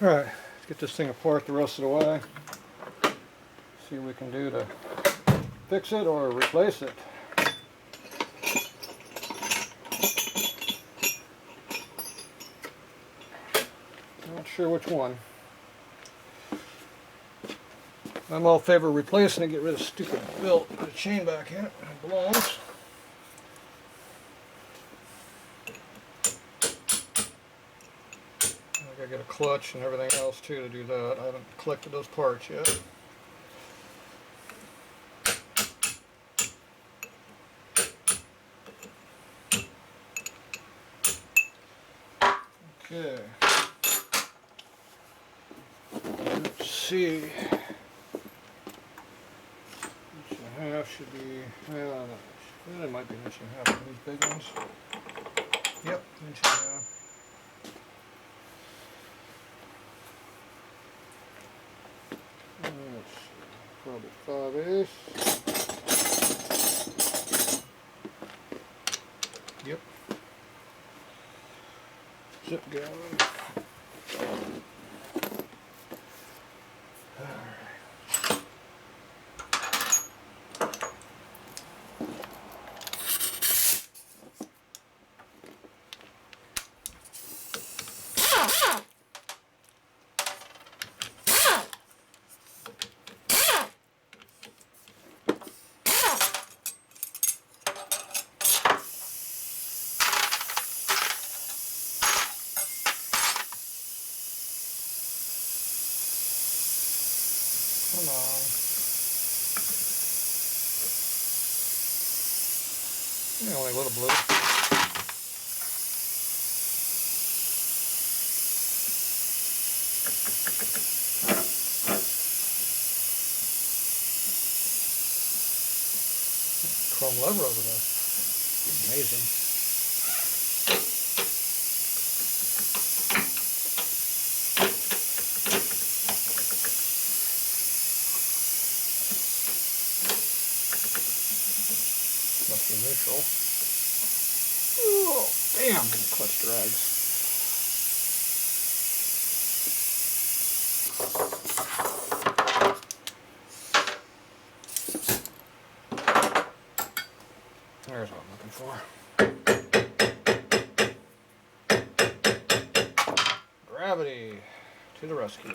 Alright, let's get this thing apart the rest of the way. See what we can do to fix it or replace it. Not sure which one. I'm all in favor of replacing it, get rid of stupid belt, put a chain back in it, it belongs. I gotta get a clutch and everything else too to do that. I haven't collected those parts yet. Okay. Let's see. Inch and a half should be, well, it might be an inch and a half on these big ones. Yep, inch and a half. Let's see, probably 5/8. Yep. Zip gallon. Come on. Yeah, only a little blue. Chrome lever over there. Amazing. Must be neutral. Oh, damn, the clutch drags. There's what I'm looking for. Gravity to the rescue.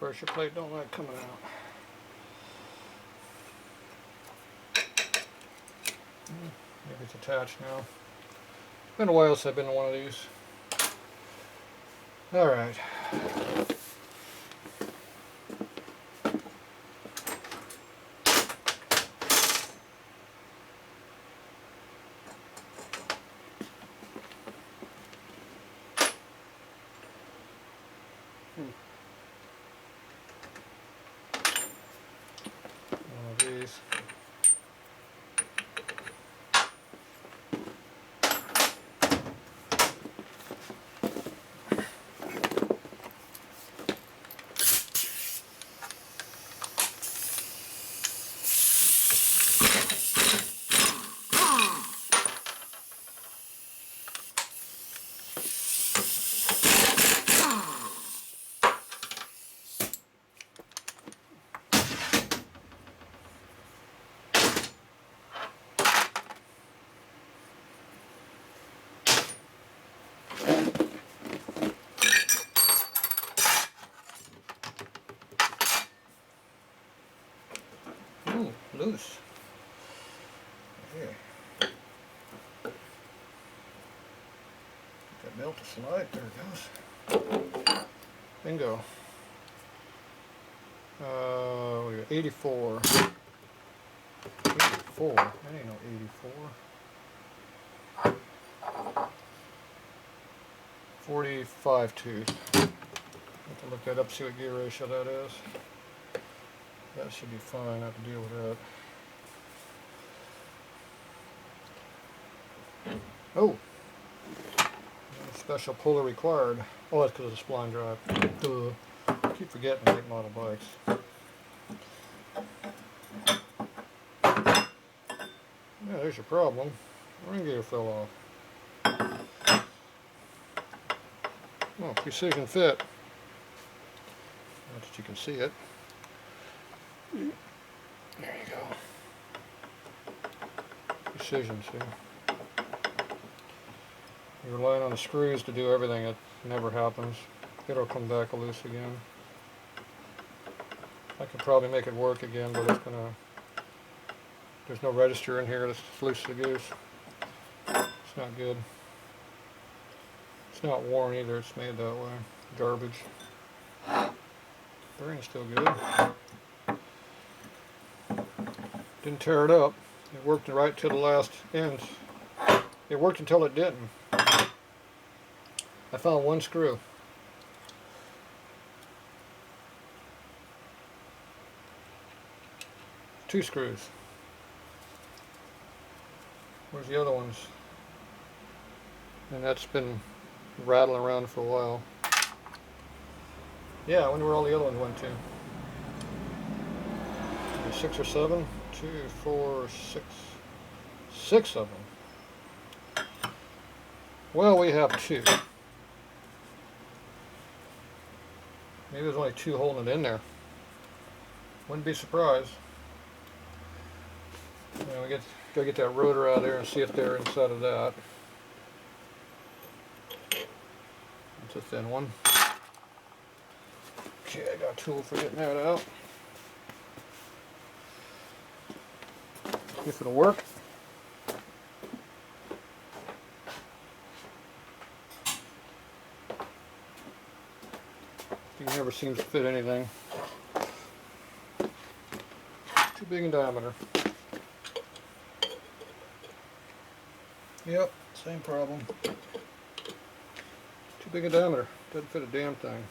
Pressure plate don't like coming out. Maybe it's attached now. It's been a while since I've been to one of these. Alright. One of these. Ooh, loose. Here. That milk. want to slide. There it goes. Bingo. We got 84. 84. That ain't no 84. 45 tooth. I have to look that up, see what gear ratio that is. That should be fine. I have to deal with that. Oh! Special puller required. Oh, that's because of the spline drive. Duh. I keep forgetting late model bikes. Yeah, there's your problem. Ring gear fell off. Oh, precision fit. Not that you can see it. There you go. Precision, see? You're relying on the screws to do everything. It never happens. It'll come back loose again. I could probably make it work again, but it's gonna... There's no register in here. It's loose as a goose. It's not good. It's not worn either. It's made that way. Garbage. Bearing's still good. Didn't tear it up. It worked right to the last end. It worked until it didn't. I found one screw. Two screws. Where's the other ones? And that's been rattling around for a while. Yeah, I wonder where all the other ones went to. 6 or 7? 2, 4, 6. 6 of them. Well, we have 2. Maybe there's only 2 holding it in there. Wouldn't be surprised. You know, we gotta get that rotor out of there and see if they're inside of that. It's a thin one. Okay, I got a tool for getting that out. If it'll work. He never seems to fit anything. Too big in diameter. Yep, same problem. Too big a diameter. Doesn't fit a damn thing.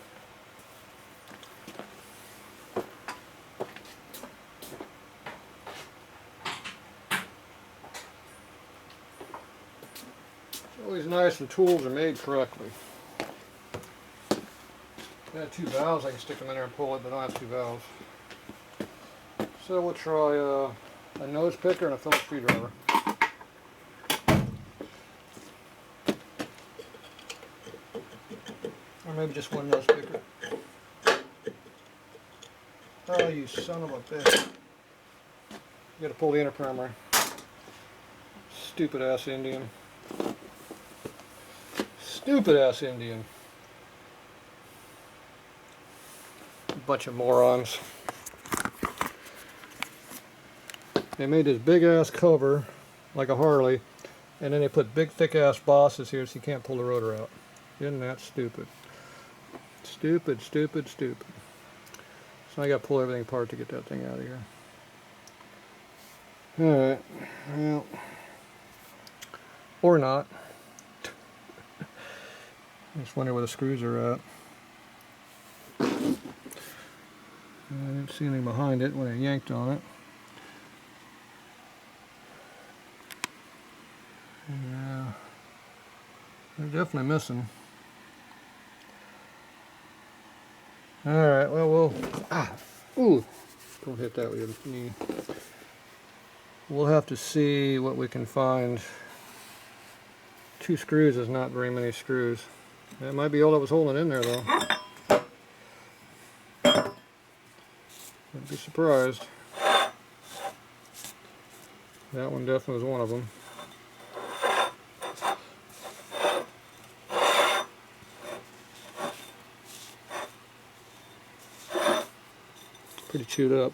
It's always nice when tools are made correctly. If I had 2 valves, I can stick them in there and pull it, but I don't have 2 valves. So we'll try a nose picker and a Phillips screwdriver. Or maybe just one nose picker. Oh, you son of a bitch. You gotta pull the inner primary. Stupid ass Indian. Stupid ass Indian. Bunch of morons. They made this big ass cover like a Harley, and then they put big thick ass bosses here so you can't pull the rotor out. Isn't that stupid? Stupid, stupid, stupid. So I got to pull everything apart to get that thing out of here. Alright, well, or not. I just wonder where the screws are at. I didn't see anything behind it when I yanked on it. Yeah, they're definitely missing. Alright, well, ooh, don't hit that with your knee. We'll have to see what we can find. 2 screws is not very many screws. That might be all that was holding in there, though. Wouldn't be surprised. That one definitely was one of them. Pretty chewed up.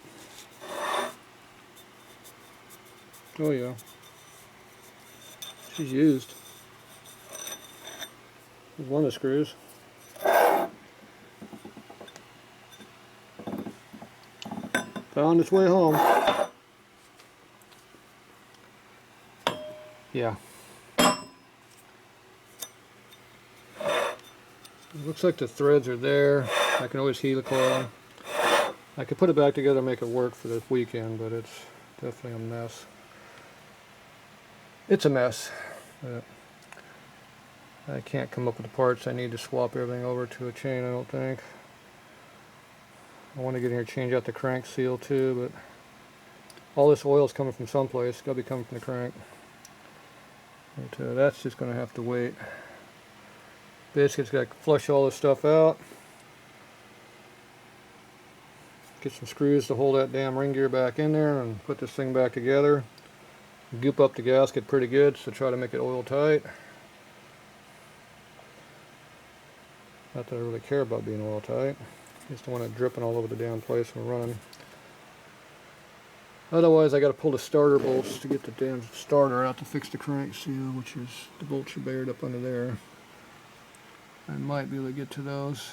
Oh yeah. She's used. There's one of the screws. Found its way home. Yeah. It looks like the threads are there. I can always helicoil them. I could put it back together and make it work for this weekend, but it's definitely a mess. It's a mess. I can't come up with the parts. I need to swap everything over to a chain, I don't think. I want to get in here and change out the crank seal too, but all this oil is coming from someplace. It's got to be coming from the crank. But that's just going to have to wait. Basically, it's got to flush all this stuff out. Get some screws to hold that damn ring gear back in there and put this thing back together. Goop up the gasket pretty good, so try to make it oil tight. Not that I really care about being oil tight. Just don't want it dripping all over the damn place when we're running. Otherwise, I got to pull the starter bolts to get the damn starter out to fix the crank seal, which is the bolts are buried up under there. I might be able to get to those.